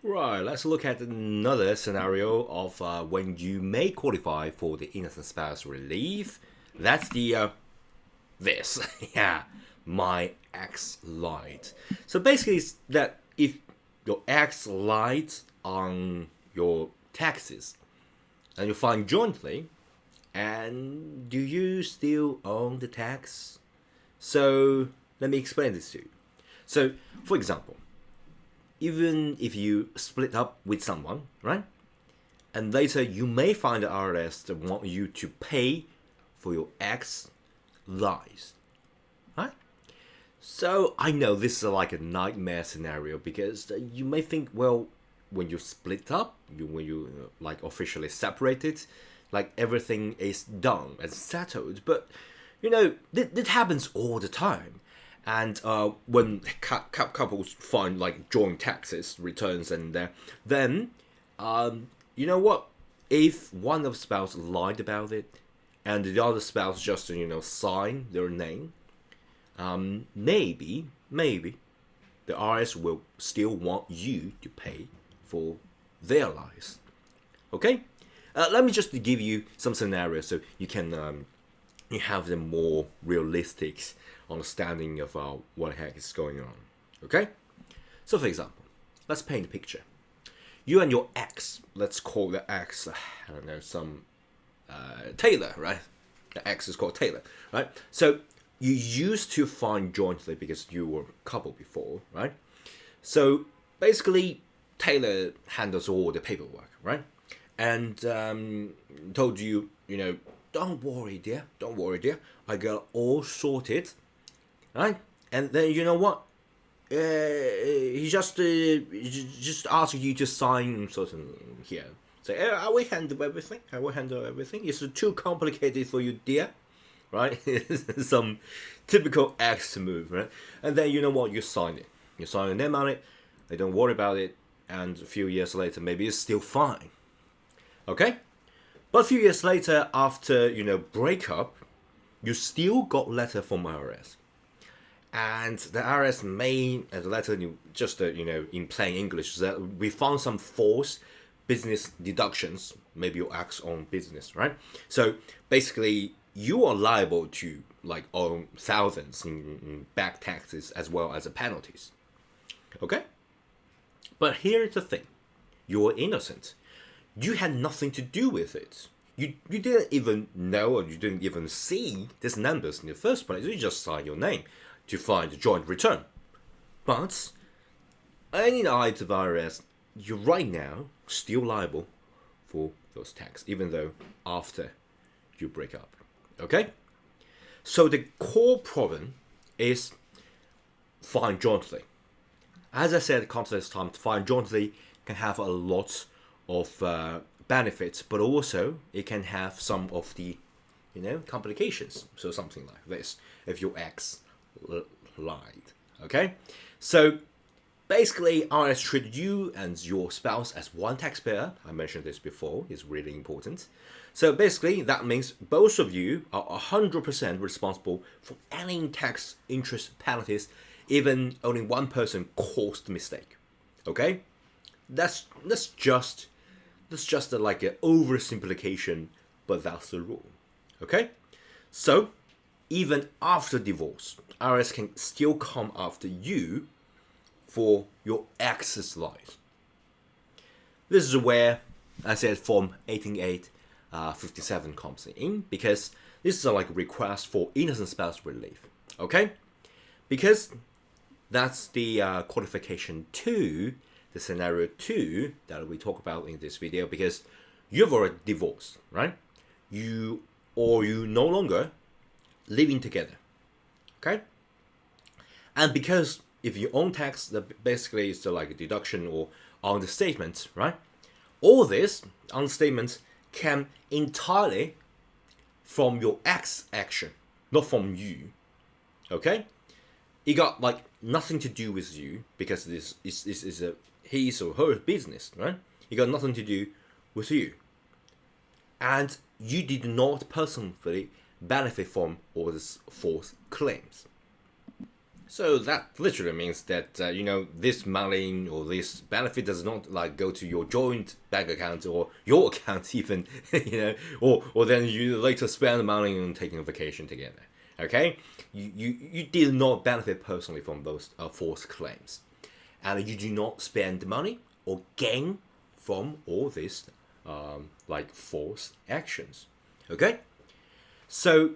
Right, let's look at another scenario of when you may qualify for the innocent spouse relief. That's this. Yeah, my ex lied. So basically, it's that if your ex lied on your taxes and you file jointly, and do you still own the tax? So let me explain this to you. So, for example, even if you split up with someone, right? And later you may find the IRS that want you to pay for your ex lies, right? So I know this is like a nightmare scenario because you may think, well, when you split up, when you like officially separated, like everything is done and settled. But this happens all the time. And when couples find like joint taxes returns and then you know what? If one of the spouse lied about it, and the other spouse just sign their name, maybe the IRS will still want you to pay for their lies. Okay, let me just give you some scenarios so you can you have the more realistic understanding of what the heck is going on. Okay, so for example, let's paint a picture. You and your ex, let's call the ex, I don't know, some Taylor, right? The ex is called Taylor, right? So you used to find jointly because you were a couple before, right? So basically, Taylor handles all the paperwork, right? And told you, don't worry, dear, I got all sorted, right? And then you know what? He just asked you to sign something here. Say, I will handle everything. It's too complicated for you, dear. Right? Some typical ex move, right? And then you know what? You sign it. You sign your name on it. They don't worry about it. And a few years later, maybe it's still fine. Okay? But a few years later, after breakup, you still got letter from IRS. And the IRS may, the letter just in plain English, that we found some false business deductions. Maybe your ex own business, right? So basically, you are liable to like own thousands in back taxes as well as the penalties. Okay, but here's the thing: you're innocent. You had nothing to do with it. You didn't even know or you didn't even see these numbers in the first place. You just signed your name to find the joint return. But in the eyes of IRS, you're right now still liable for those tax, even though after you break up. Okay? So the core problem is fine jointly. As I said countless times, fine jointly can have a lot of benefits, but also it can have some of the complications. So something like this, if your ex lied. Okay? So basically, IRS treat you and your spouse as one taxpayer. I mentioned this before, it's really important. So basically, that means both of you are 100% responsible for any tax interest penalties, even only one person caused the mistake. Okay? That's just like an oversimplification, but that's the rule. Okay? So, even after divorce, IRS can still come after you for your ex's lies. This is where I said Form 18857 comes in, because this is like a request for innocent spouse relief. Okay? Because that's the qualification 2, the scenario 2 that we talk about in this video, because you've already divorced, right? You no longer living together. Okay? And because if you own tax, that basically is like a deduction or understatement, right? All this understatement can entirely from your ex action, not from you. Okay? It got like nothing to do with you because this is a his or her business, right? It got nothing to do with you. And you did not personally benefit from all these false claims. So that literally means that this money or this benefit does not like go to your joint bank account or your account even, or then you later spend money on taking a vacation together. Okay, you did not benefit personally from those false claims, and you do not spend money or gain from all these like false actions. Okay, so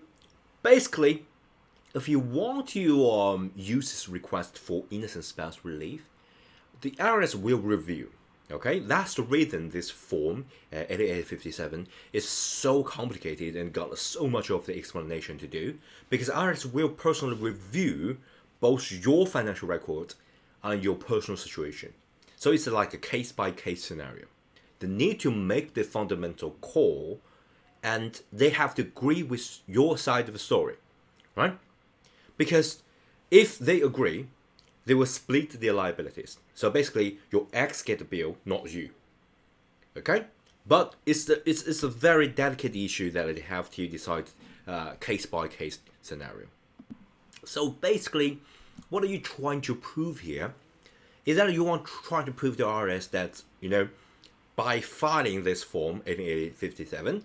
basically, if you want to use this request for innocent spouse relief, the IRS will review. Okay, that's the reason this form 8857 is so complicated and got so much of the explanation to do, because IRS will personally review both your financial record and your personal situation. So it's like a case by case scenario. They need to make the fundamental call, and they have to agree with your side of the story, right? Because if they agree, they will split their liabilities. So basically, your ex get the bill, not you. Okay? But it's a very delicate issue that they have to decide case by case scenario. So basically, what are you trying to prove here? Is that you want trying to prove to the IRS that by filing this form 8857,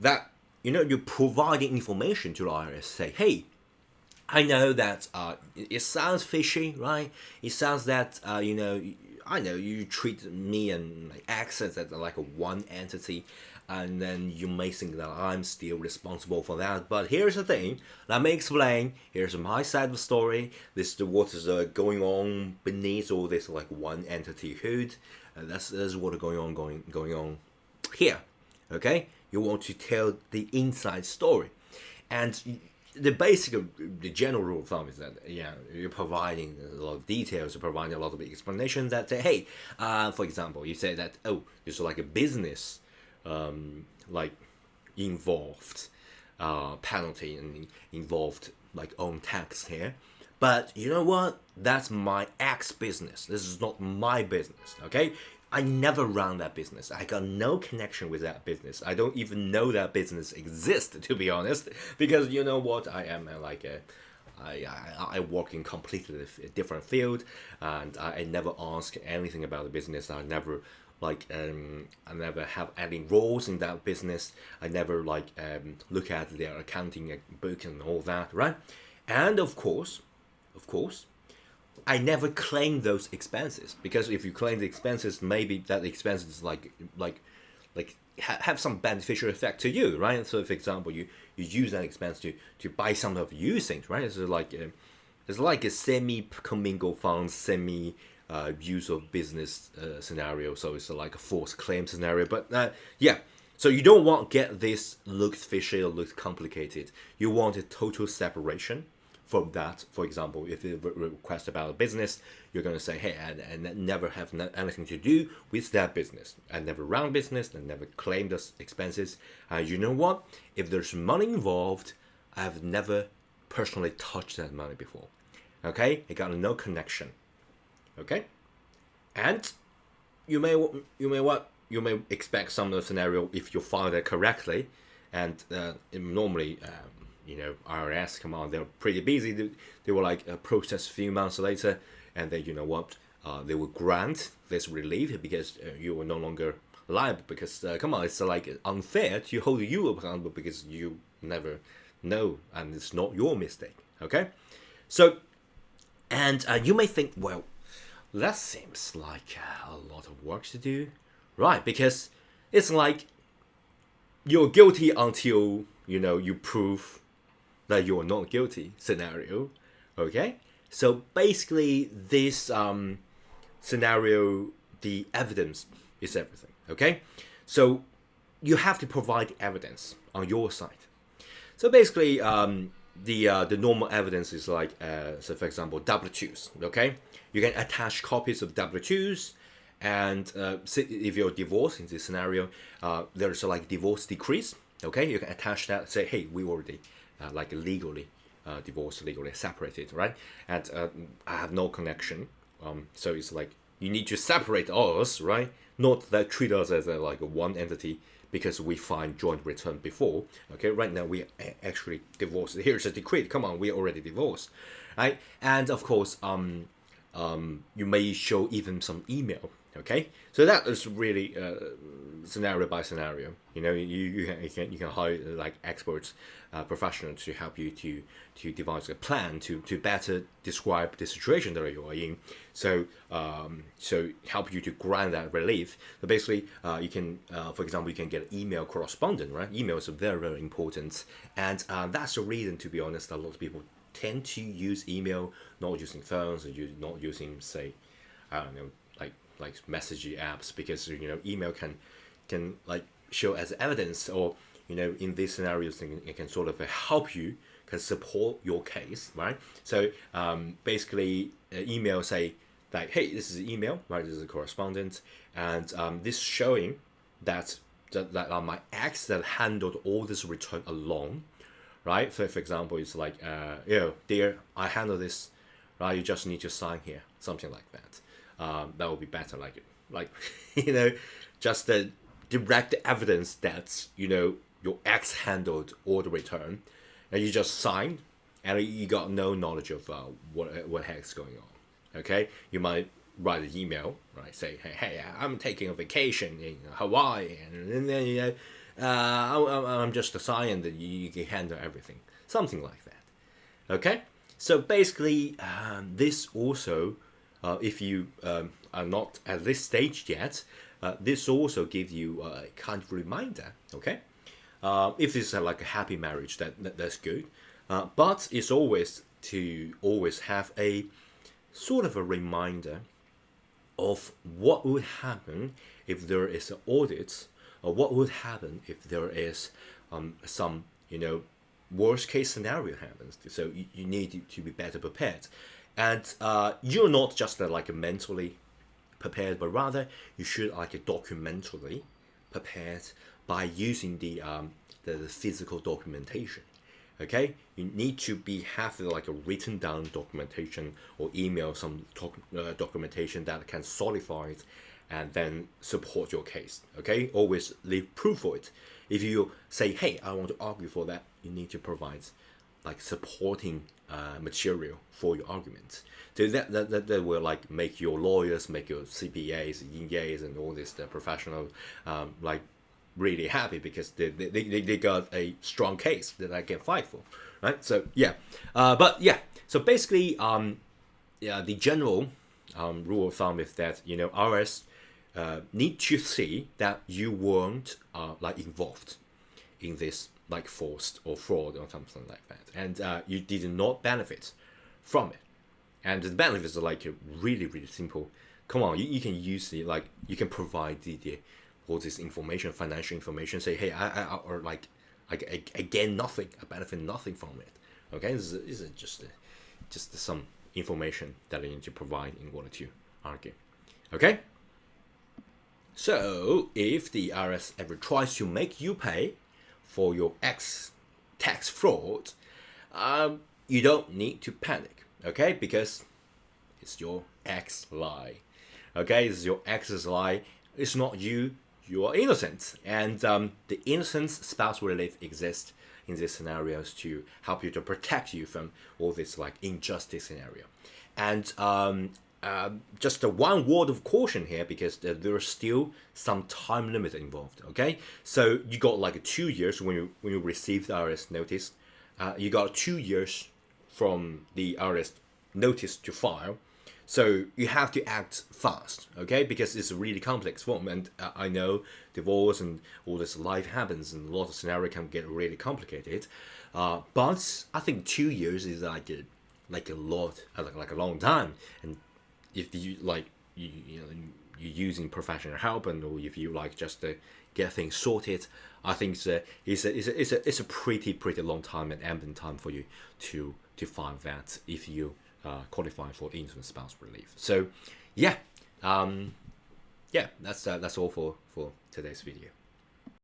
that you're providing information to the IRS. Say, hey, I know that it sounds fishy, right? It sounds that I know you treat me and my ex as like a one entity, and then you may think that I'm still responsible for that. But here's the thing: let me explain. Here's my side of the story. This is what is going on beneath all this like one entity hood. That's what is going on here. Okay, you want to tell the inside story, and the general rule of thumb is that you're providing a lot of details, you're providing a lot of explanation that hey, for example, you say that there's like a business like involved penalty and involved like own tax here, but you know what? That's my ex business. This is not my business. Okay. I never ran that business. I got no connection with that business. I don't even know that business exists, to be honest. Because you know what? I am I work in completely different field, and I never ask anything about the business. I never I never have any roles in that business. I never look at their accounting book and all that, right? And of course, I never claim those expenses, because if you claim the expenses, maybe that expenses have some beneficial effect to you, right? So, for example, you use that expense to buy some of you things, right? It's like a semi-commingled fund, semi use of business scenario. So it's like a false claim scenario. But so you don't want to get this looked fishy or looked complicated. You want a total separation from that. For example, if you request about a business, you're going to say, hey, I never have anything to do with that business. I never run business, I never claim those expenses. You know what? If there's money involved, I've never personally touched that money before. Okay? I got no connection. Okay? And you may expect some of the scenario if you file that correctly, and normally IRS, come on, they're pretty busy. They will process a few months later, and then they will grant this relief because you are no longer liable. Because come on, it's unfair to hold you accountable because you never know, and it's not your mistake. Okay, so and you may think, well, that seems like a lot of work to do, right? Because it's like you're guilty until you prove that you're not guilty scenario. Okay, so basically this scenario, the evidence is everything. Okay, so you have to provide evidence on your side. So basically the normal evidence is so for example, W-2s. Okay, you can attach copies of W-2s, and if you're divorced in this scenario, there's divorce decrees. Okay, you can attach that, say, hey, we already legally divorced, legally separated, right? And I have no connection. So it's you need to separate us, right? Not that treat us as a one entity because we find joint return before. Okay, right now we actually divorced. Here's a decree. Come on, we already divorced. right? And of course, you may show even some email. Okay, so that is really scenario by scenario. You know, you can hire like experts, professionals to help you to devise a plan to better describe the situation that you are in. So so help you to grant that relief. So basically, you can, for example, you can get email correspondent, right? Emails are very important, and that's the reason, to be honest, a lot of people tend to use email, not using phones, or not using, say, I don't know, like messaging apps, because you know email can like show as evidence, or you know in these scenarios it can sort of help you, can support your case, right? So basically, email say like, hey, this is an email, right? This is a correspondent, and this showing that my ex that handled all this return alone, right? So for example, it's like, you know, dear, I handle this, right? You just need to sign here, something like that. That would be better, like you know, just the direct evidence that you know your ex handled all the return, and you just signed, and you got no knowledge of what heck's going on. Okay, you might write an email, right? Say, hey, I'm taking a vacation in Hawaii, and then you know, I'm just a sign that you can handle everything, something like that. Okay, so basically, this also. If you are not at this stage yet, this also gives you a kind of reminder, okay? If it's like a happy marriage, that's good. But it's always to always have a sort of a reminder of what would happen if there is an audit, or what would happen if there is some, you know, worst case scenario happens. So you need to be better prepared. And you're not just like mentally prepared, but rather you should like documentally prepared by using the physical documentation. Okay, you need to have like a written down documentation, or email some documentation that can solidify it and then support your case. Okay, always leave proof for it. If you say, hey, I want to argue for that, you need to provide like supporting material for your arguments. So that will like make your lawyers, make your CPAs, EAs, and all this the professional like really happy, because they got a strong case that I can fight for, right? So yeah, but yeah, so basically yeah, the general rule of thumb is that, you know, RS need to see that you weren't like involved in this like forced or fraud or something like that, and you did not benefit from it. And the benefits are like really simple. Come on, you can use the, like, you can provide the all this information, financial information. Say, hey, I or like I gain nothing, I benefit nothing from it. Okay, this is just some information that I need to provide in order to argue. Okay. So if the IRS ever tries to make you pay for your ex tax fraud, you don't need to panic, okay? Because it's your ex lie, okay? It's your ex's lie. It's not you. You are innocent, and the innocent spouse relief exists in these scenarios to help you, to protect you from all this like injustice scenario. And just a one word of caution here, because there is still some time limit involved. Okay, so you got like 2 years when you receive the IRS notice. You got 2 years from the IRS notice to file. So you have to act fast, okay? Because it's a really complex form, and I know divorce and all this life happens, and a lot of scenarios can get really complicated. But I think 2 years is like a lot, like a long time. And if you like you're using professional help, and or if you like just get things sorted, I think it's a pretty long time and ambient time for you to find that if you qualify for innocent spouse relief. So yeah, yeah, that's all for today's video.